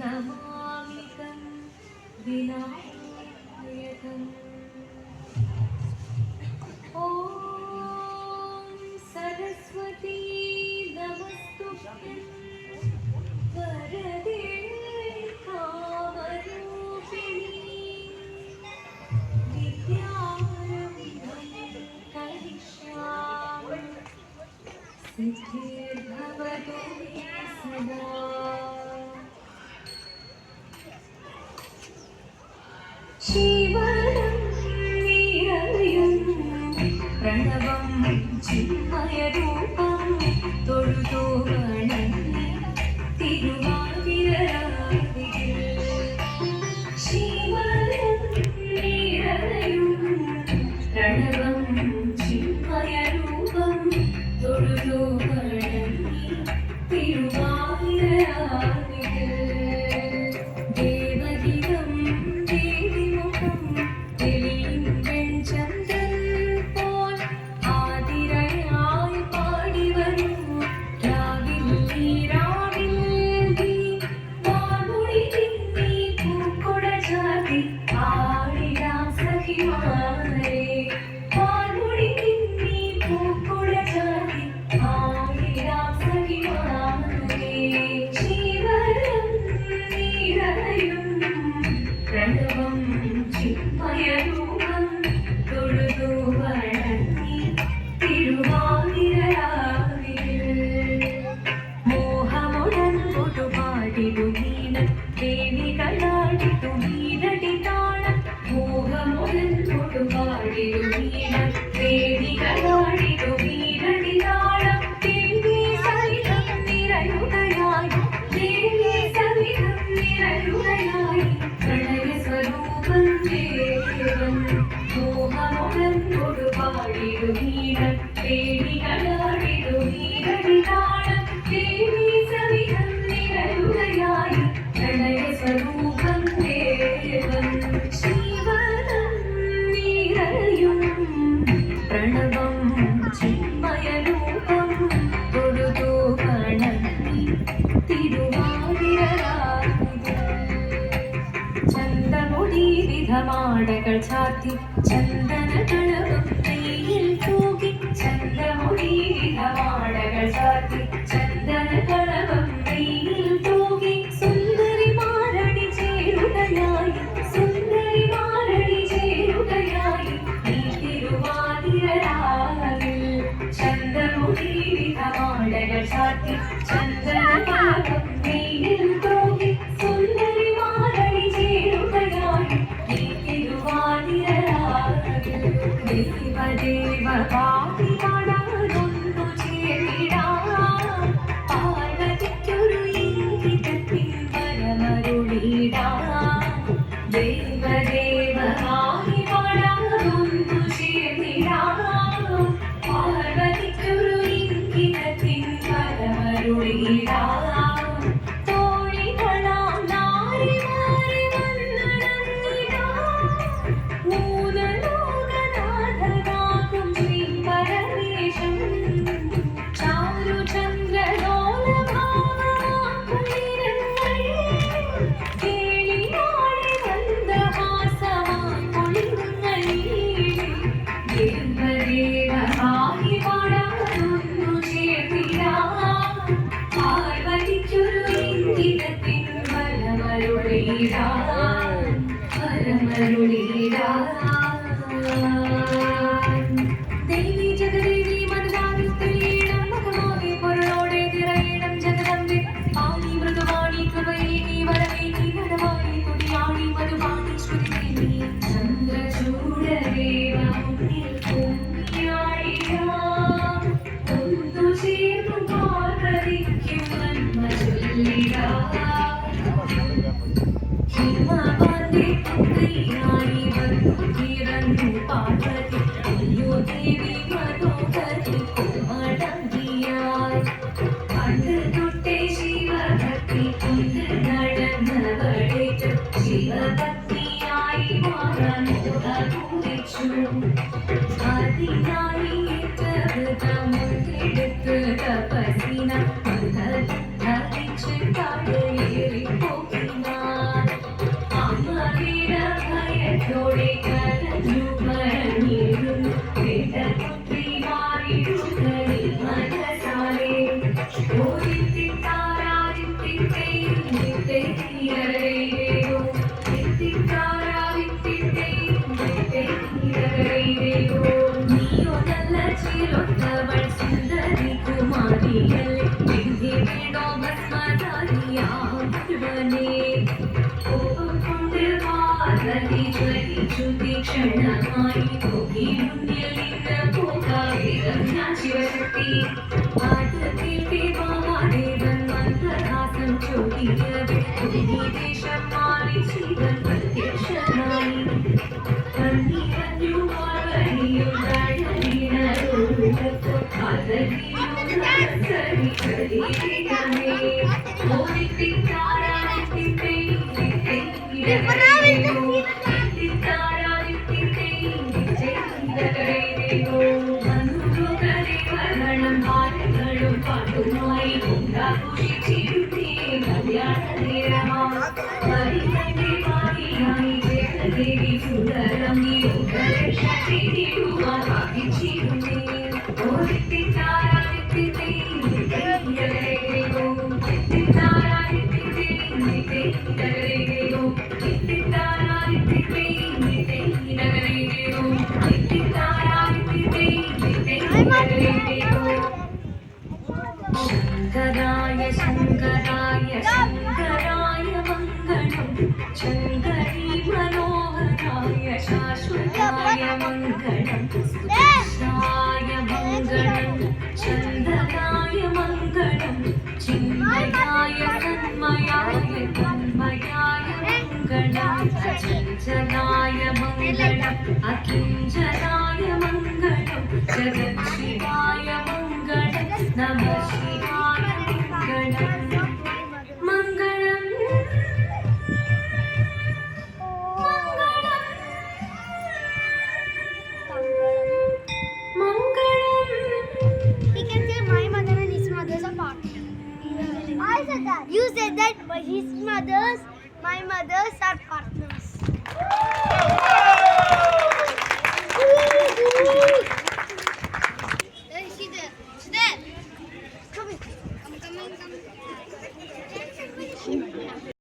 नमामितं विनायकम् ॐ सरस्वती नमस्तुभ्यं वरदे कामरूपिणी विद्यारम्भं करिष्यामि सिद्धिर्भवतु मे सदा शिवनं निरयं प्रणवं चिन्मयरूपं തൊഴുതു വണങ്ങി തിരുവാതിരരാവിൽ ശിവനം നിറയും പ്രണവം ചിന്മയരൂപം തൊഴുതു വണങ്ങി തിരുവാതിരരാവിൽ ദേവഗീതം ദേവിമുഖം തെളിയും വെൺചന്ദ്രൻ പോൽ ആതിരയായി പാടി വരൂ രാവിൽ നീരാവിൽ നീ വാർമുടി തിന്നി പൂക്കുട ചാർത്തി ആടിടാം സഖിമാരെ വാർമുടി തിന്നി പൂക്കുട ചാർത്തി ആടിടാം സഖിമാരെ ശിവനം നിറയും പ്രണവം ചിന്മയരൂപം തൊഴുതു വണങ്ങി തിരുവാതിരരാവിൽ മോഹമുടൻ പൊട്ടുപാടിടുമീനം ദേവികളാടിടുമീനടി താളം മോഹമുടൻ പൊട്ടുപാടിടുമീനം ദേവികളാടിടുമീനടി താളം ദേവി സവിധം നിറയുകയായി ദേവി സവിധം നിറയുകയായി പ്രണയ സ്വരൂപം ദേവൻ മോഹമുടൻ പൊട്ടുപാടിടുമീനം ദേവികളാടിടുമീനടി താളം ദേവി സവിധം നിറയുകയായി പ്രണയ സ്വരൂപം ദേവൻ ശിവനം നിറയും പ്രണവം ചിന്മയരൂപം തൊഴുതു വണങ്ങി തിരുവാതിരരാവിൽ ചന്ദമുടി വിധമാടകൾ ചാത്തി ചന്ദനകളവും നെയ്യിൽ തൂകി ചന്ദമുടി വിധമാടകൾ ചാത്തി ചന്ദനകളവും നെയ്യിൽ തൂകി സുന്ദരിമാരടി ചേരുകയായി സുന്ദരിമാരടി ചേരുകയായി ഈ തിരുവാതിരരാവിൽ ചന്ദമുടി വിധമാടകൾ ചാത്തി ചന്ദനകളവും നെയ്യിൽ തൂകി സുന്ദരിമാരടി ചേരുകയായി ഈ തിരുവാതിരരാവിൽ ദേവദേവ പാടി പാടാനൊന്നു ചേരിടാം പാർവതിക്കൊരു ഇംഗിതത്തിൻ വരമരുളിടാം ദേവദേവ പാടി പാടാനൊന്നു ചേരിടാം പാർവതിക്കൊരു ഇംഗിതത്തിൻ വരമരുളിടാം തപസിന ധരിച്ച് കടയേറി പോകിനാൻ അമരീര ഭയത്തോടെ കരഞ്ഞു പറഞ്ഞിരുന്നു വേദപുത്രി മാറിടുകനി മനസാലെ ചിരൊത്തവൾ സുന്ദരി കുമാരിയല്ലേ വിധി വേണോ ഭസ്മധാരിയാവനെ കോപം കൊണ്ട് വാദി ജ്വലിച്ചു തീക്ഷണമായി പോയി മുന്നിൽ നിന്ന് പോകാതെ ഞാൻ ശിവശക്തി പാട്ട് കേട്ടി മഹാദേവൻ മന്ദഹാസം ചോദിയത് ദേശം മാറി ശിവൻ പ്രത്യക്ഷനായി കണ്ണീരഞ്ഞു മാറിയും പാട്ടുമായി ദേവി സുന്ദരം ശങ്കരായ ശങ്കരായ ശങ്കരായ മംഗളം ശങ്കരീ മനോഹരായ ശാശ്വതായ മംഗളം സുദർശനായ മംഗളം ചന്ദനായ മംഗളം ചിന്മയായ തന്മയായ തന്മയായ മംഗളം അചഞ്ചലായ മംഗളം അകിഞ്ചനായ മംഗളം ജഗത്ശിവായ മംഗളം നമ ശിവായ മംഗളം He can say my mother and his mother's are partners. I said that. You said that, but his mothers, my mothers are partners.